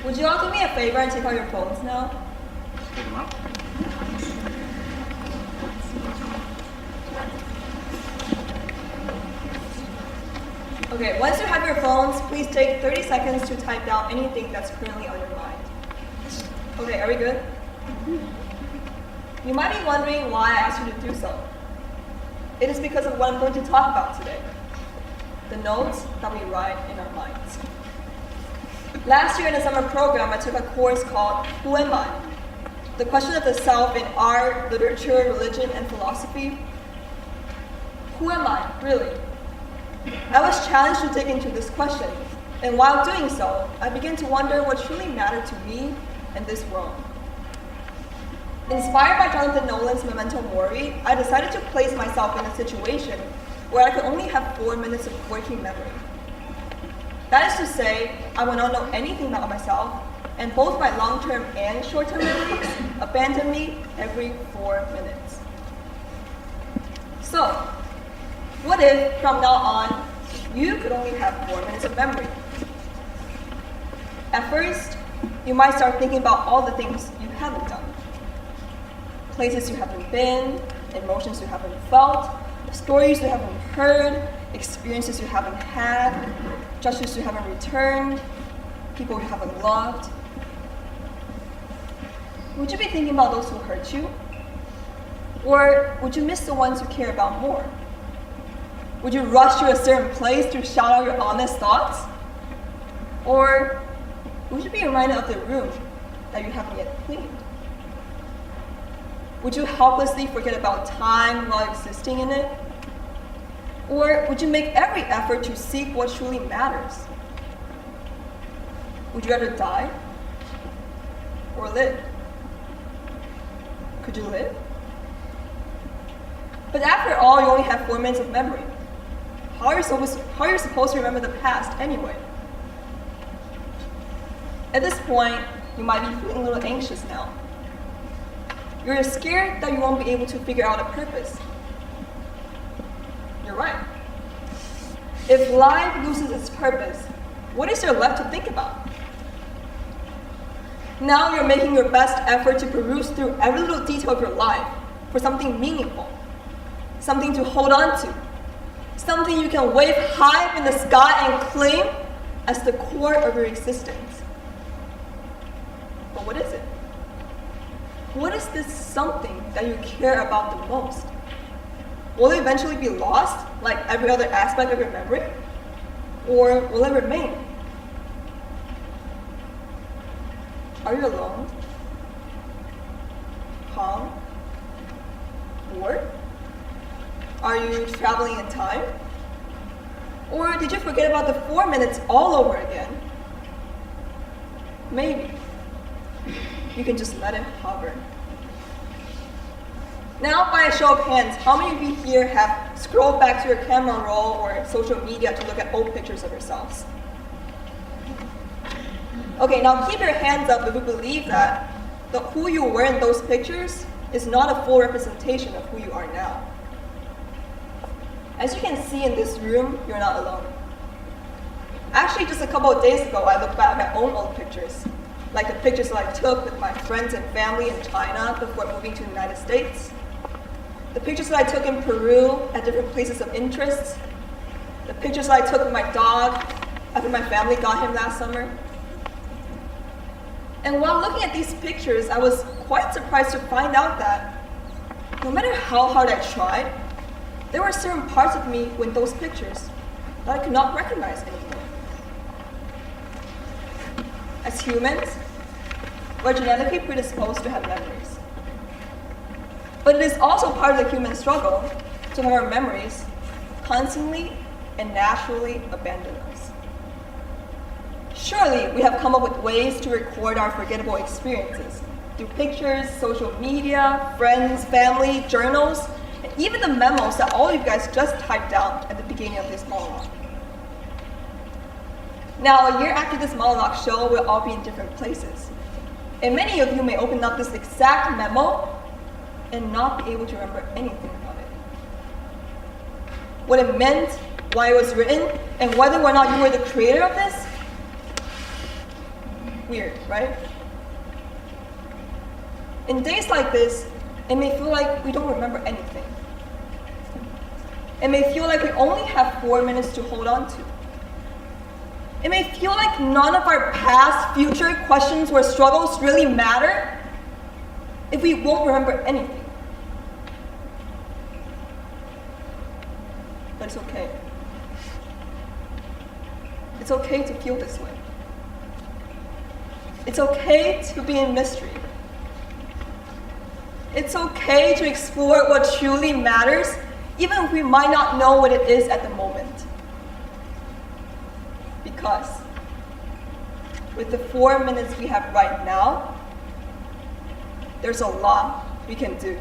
Would you all do me a favor and take out your phones now? Take them out. Okay, once you have your phones, please take 30 seconds to type down anything that's currently on your mind. Okay, are we good? You might be wondering why I asked you to do so. It is because of what I'm going to talk about today. The notes that we write in our minds. Last year in the summer program, I took a course called Who Am I? The question of the self in art, literature, religion, and philosophy. Who am I, really? I was challenged to dig into this question, and while doing so, I began to wonder what truly mattered to me and this world. Inspired by Jonathan Nolan's Memento Mori, I decided to place myself in a situation where I could only have 4 minutes of working memory. That is to say, I will not know anything about myself, and both my long-term and short-term memories abandon me every 4 minutes. So, what if, from now on, you could only have 4 minutes of memory? At first, you might start thinking about all the things you haven't done. Places you haven't been, emotions you haven't felt, stories you haven't heard, experiences you haven't had, gestures you haven't returned, people you haven't loved. Would you be thinking about those who hurt you? Or would you miss the ones you care about more? Would you rush to a certain place to shout out your honest thoughts? Or would you be reminded of the room that you haven't yet cleaned? Would you helplessly forget about time while existing in it? Or would you make every effort to seek what truly matters? Would you rather die or live? Could you live? But after all, you only have 4 minutes of memory. How are you supposed to remember the past anyway? At this point, you might be feeling a little anxious now. You're scared that you won't be able to figure out a purpose. You're right. If life loses its purpose, what is there left to think about? Now you're making your best effort to peruse through every little detail of your life for something meaningful, something to hold on to, something you can wave high up in the sky and claim as the core of your existence. But what is it? What is this something that you care about the most? Will it eventually be lost, like every other aspect of your memory? Or will it remain? Are you alone? Calm? Bored? Are you traveling in time? Or did you forget about the 4 minutes all over again? Maybe. You can just let it hover. Now, by a show of hands, how many of you here have scrolled back to your camera roll or social media to look at old pictures of yourselves? Okay, now keep your hands up if you believe that who you were in those pictures is not a full representation of who you are now. As you can see in this room, you're not alone. Actually, just a couple of days ago, I looked back at my own old pictures, like the pictures that I took with my friends and family in China before moving to the United States, the pictures that I took in Peru at different places of interest, the pictures that I took with my dog after my family got him last summer. And while looking at these pictures, I was quite surprised to find out that no matter how hard I tried, there were certain parts of me in those pictures that I could not recognize anymore. As humans, we're genetically predisposed to have memories. But it is also part of the human struggle to have our memories constantly and naturally abandon us. Surely we have come up with ways to record our forgettable experiences through pictures, social media, friends, family, journals, and even the memos that all of you guys just typed out at the beginning of this monologue. Now, a year after this monologue show, we'll all be in different places. And many of you may open up this exact memo and not be able to remember anything about it. What it meant, why it was written, and whether or not you were the creator of this, weird, right? In days like this, it may feel like we don't remember anything. It may feel like we only have 4 minutes to hold on to. It may feel like none of our past, future questions or struggles really matter if we won't remember anything. But it's okay. It's okay to feel this way. It's okay to be in mystery. It's okay to explore what truly matters, even if we might not know what it is at the moment. Because with the 4 minutes we have right now, there's a lot we can do.